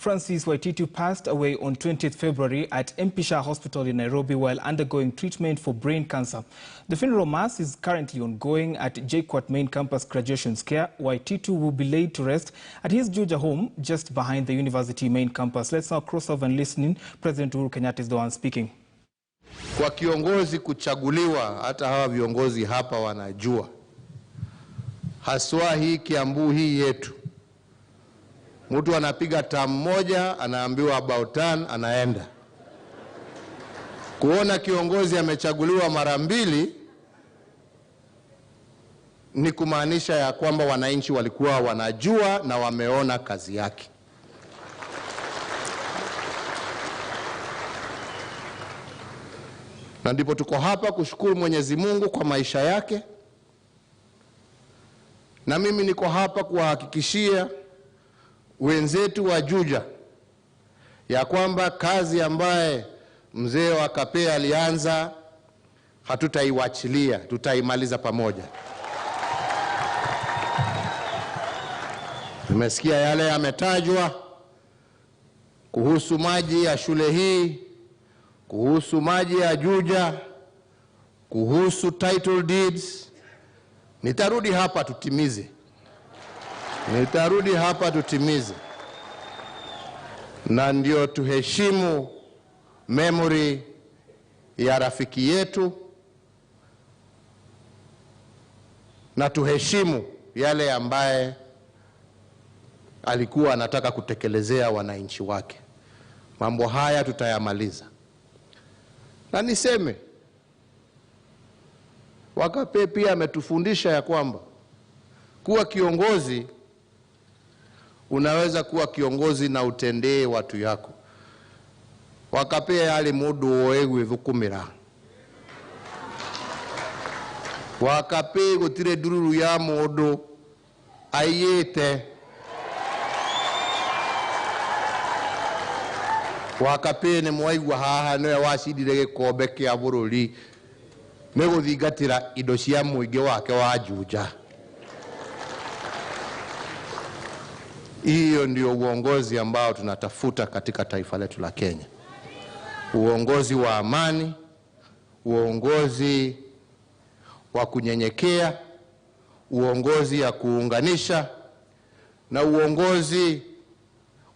Francis Waititu passed away on 20th February at MP Hospital in Nairobi while undergoing treatment for brain cancer. The funeral mass is currently ongoing at JKUAT Main Campus Graduation Square. Waititu will be laid to rest at his Juja home just behind the university main campus. Let's now cross over and listen in. President Uhuru Kenyatta is the one speaking. Kwa kiongozi kuchaguliwa, hata hawa viongozi hapa wanajua. Haswa hii Kiambu hii yetu. Mtu anapiga term moja, anaambiwa about turn, anaenda. Kuona kiongozi amechaguliwa mara mbili ni kumaanisha ya kwamba wananchi walikuwa wanajua na wameona kazi yake. Na ndipo tuko hapa kushukuru Mwenyezi Mungu kwa maisha yake. Na mimi niko hapa kuwahakikishia wenzetu wa Juja ya kwamba kazi ambaye mzee wa Kapea alianza hatutaiwachilia, tutaimaliza pamoja. Nimesikia yale yametajwa kuhusu maji ya shule hii, kuhusu maji ya Juja, kuhusu title deeds. Nitarudi hapa tutimize. Na ndio tuheshimu memory ya rafiki yetu na tuheshimu yale ambaye alikuwa anataka kutekelezea wananchi wake. Mambo haya tutayamaliza. Na niseme Wakape pia ametufundisha ya kwamba kuwa kiongozi, unaweza kuwa kiongozi na utendee watu yako. Wakape yale mudu oegwe thukumira. Wakape gutire dururu ya mudu ayete. Wakape ne mwaigwa haha no wacidire gikombe kia bururi neguthingatira indo cia muingi wake wa Juja. Hiyo ndio uongozi ambao tunatafuta katika taifa letu la Kenya. Uongozi wa amani, uongozi wa kunyenyekea, uongozi ya kuunganisha na uongozi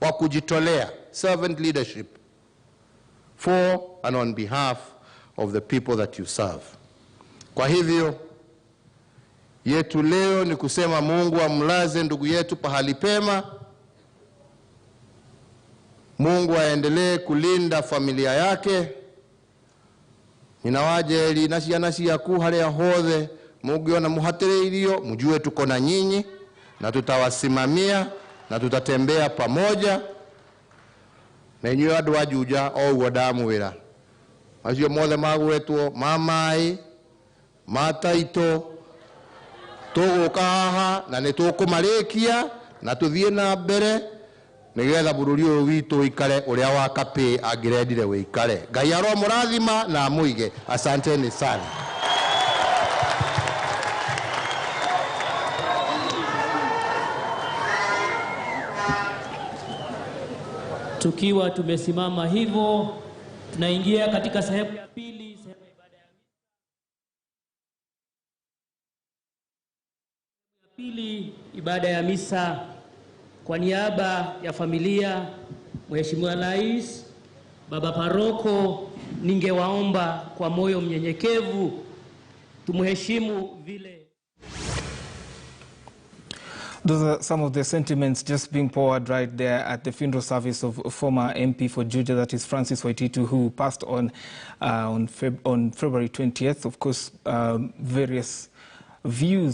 wa kujitolea, servant leadership, for and on behalf of the people that you serve. Kwa hivyo yetu leo ni kusema Mungu amlaze ndugu yetu pahali pema. Mungu aendelee kulinda familia yake. Ninawajeli nasi ya kuharia hothe mugiona muhatiriirio, mjue tuko na nyinyi na tutawasimamia na tutatembea pamoja. Na inyuĩ andũ a Juja o uo ndamwĩra acio mothe magwetwo mamai mataito tuguka haha na nĩtũkũmarĩkia na tũthiĩ na mbere nĩgetha bũrũri ũyũ witũ ikare ũrĩa Wakape angĩrendire wĩikare. Ngai aromũrathima na amũige. Asanteni sana. Tukiwa tumesimama hivyo, tunaingia katika sehemu ya pili, sehemu ya ibada ya misa. Pili, ibada ya misa. Kwa niaba ya familia, Mheshimiwa Rais, Baba Paroko, ningewaomba kwa moyo mnyenyekevu tumheshimu vile. Those are some of the sentiments just being poured right there at the funeral service of former MP for Juja, that is Francis Waititu, who passed on February 20th. Of course, various views